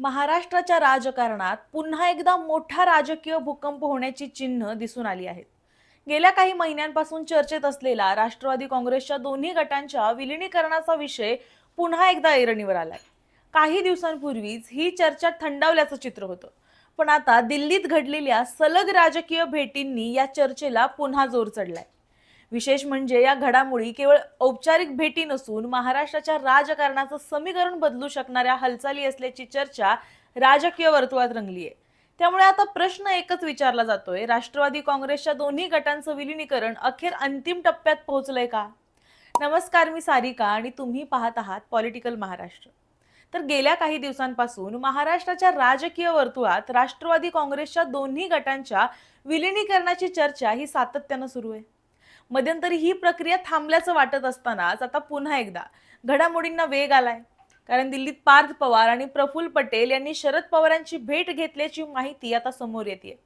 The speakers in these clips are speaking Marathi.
महाराष्ट्राच्या राजकारणात पुन्हा एकदा मोठा राजकीय भूकंप होण्याची चिन्ह दिसून आली आहेत. गेल्या काही महिन्यांपासून चर्चेत असलेला राष्ट्रवादी काँग्रेसच्या दोन्ही गटांच्या विलिनीकरणाचा विषय पुन्हा एकदा ऐरणीवर आलाय. काही दिवसांपूर्वीच ही चर्चा थंडावल्याचं चित्र होतं, पण आता दिल्लीत घडलेल्या सलग राजकीय भेटींनी या चर्चेला पुन्हा जोर चढलाय. विशेष म्हणजे या घडामोडी केवळ औपचारिक भेटी नसून महाराष्ट्राच्या राजकारणाचं समीकरण बदलू शकणाऱ्या हालचाली असल्याची चर्चा राजकीय वर्तुळात रंगली आहे. त्यामुळे आता प्रश्न एकच विचारला जातोय, राष्ट्रवादी काँग्रेसच्या दोन्ही गटांचं विलिनीकरण अखेर अंतिम टप्प्यात पोहोचलंय का? नमस्कार, मी सारिका आणि तुम्ही पाहत आहात पॉलिटिकल महाराष्ट्र. तर गेल्या काही दिवसांपासून महाराष्ट्राच्या राजकीय वर्तुळात राष्ट्रवादी काँग्रेसच्या दोन्ही गटांच्या विलिनीकरणाची चर्चा ही सातत्यानं सुरू आहे. मध्यंतरी ही प्रक्रिया थांबल्याचं वाटत असतानाच आता पुन्हा एकदा घडामोडींना वेग आलाय. कारण दिल्लीत पार्थ पवार आणि प्रफुल्ल पटेल यांनी शरद पवारांची भेट घेतल्याची माहिती आता समोर येते.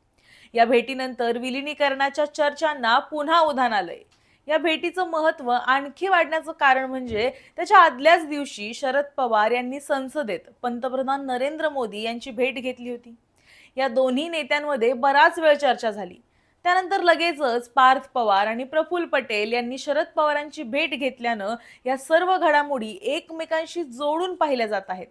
या भेटीनंतर विलिनीकरणाच्या चर्चांना पुन्हा उधाण आलंय. या भेटीचं महत्त्व आणखी वाढण्याचं कारण म्हणजे त्याच्या आदल्याच दिवशी शरद पवार यांनी संसदेत पंतप्रधान नरेंद्र मोदी यांची भेट घेतली होती. या दोन्ही नेत्यांमध्ये बराच वेळ चर्चा झाली. त्यानंतर लगेचच पार्थ पवार आणि प्रफुल्ल पटेल यांनी शरद पवारांची भेट घेतल्यानं या सर्व घडामोडी एकमेकांशी जोडून पाहिल्या जात आहेत.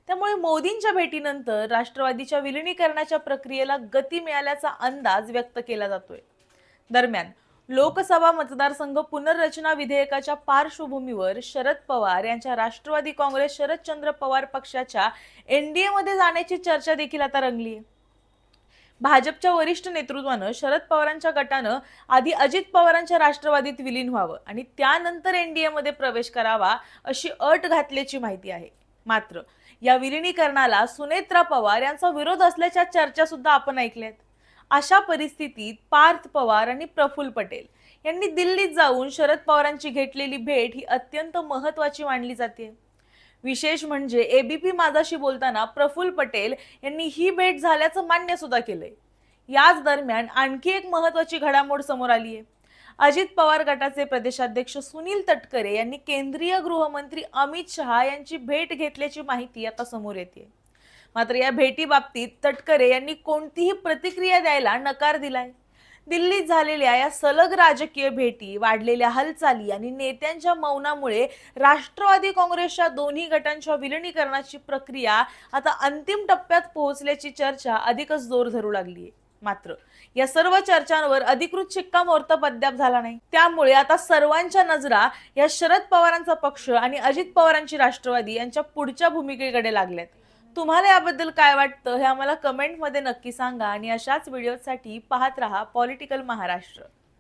त्यामुळे मोदींच्या भेटीनंतर राष्ट्रवादीच्या विलिनीकरणाच्या प्रक्रियेला गती मिळाल्याचा अंदाज व्यक्त केला जातोय. दरम्यान लोकसभा मतदारसंघ पुनर्रचना विधेयकाच्या पार्श्वभूमीवर शरद पवार यांच्या राष्ट्रवादी काँग्रेस शरदचंद्र पवार पक्षाच्या एनडीए मध्ये जाण्याची चर्चा देखील आता रंगली आहे. भाजपच्या वरिष्ठ नेतृत्वानं शरद पवारांच्या गटानं आधी अजित पवारांच्या राष्ट्रवादीत विलीन व्हावं आणि त्यानंतर एनडीए मध्ये प्रवेश करावा अशी अट घातल्याची माहिती आहे. मात्र या विलिनीकरणाला सुनेत्रा पवार यांचा विरोध असल्याच्या चर्चा सुद्धा आपण ऐकल्यात. अशा परिस्थितीत पार्थ पवार आणि प्रफुल्ल पटेल यांनी दिल्लीत जाऊन शरद पवारांची घेतलेली भेट ही अत्यंत महत्त्वाची मानली जाते. विशेष म्हणजे एबीपी माझाशी बोलताना प्रफुल्ल पटेल यांनी ही भेट झाल्याचं मान्य सुद्धा केलंय. याच दरम्यान आणखी एक महत्त्वाची घडामोड समोर आली आहे. अजित पवार गटाचे प्रदेशाध्यक्ष सुनील तटकरे यांनी केंद्रीय गृहमंत्री अमित शहा यांची भेट घेतल्याची माहिती आता समोर येते. मात्र या भेटीबाबतीत तटकरे यांनी कोणतीही प्रतिक्रिया द्यायला नकार दिलाय. दिल्लीत झालेल्या या सलग राजकीय भेटी, वाढलेल्या हालचाली आणि नेत्यांच्या मौनामुळे राष्ट्रवादी काँग्रेसच्या दोन्ही गटांच्या विलिनीकरणाची प्रक्रिया आता अंतिम टप्प्यात पोहोचल्याची चर्चा अधिकच जोर धरू लागली आहे. मात्र या सर्व चर्चांवर अधिकृत शिक्कामोर्तब अद्याप झाला नाही. त्यामुळे आता सर्वांच्या नजरा या शरद पवारांचा पक्ष आणि अजित पवारांची राष्ट्रवादी यांच्या पुढच्या भूमिकेकडे लागल्यात. तुम्हाला याबद्दल काय वाटतं हे आम्हाला कमेंटमध्ये नक्की सांगा आणि अशाच व्हिडिओसाठी पाहत रहा पॉलिटिकल महाराष्ट्र.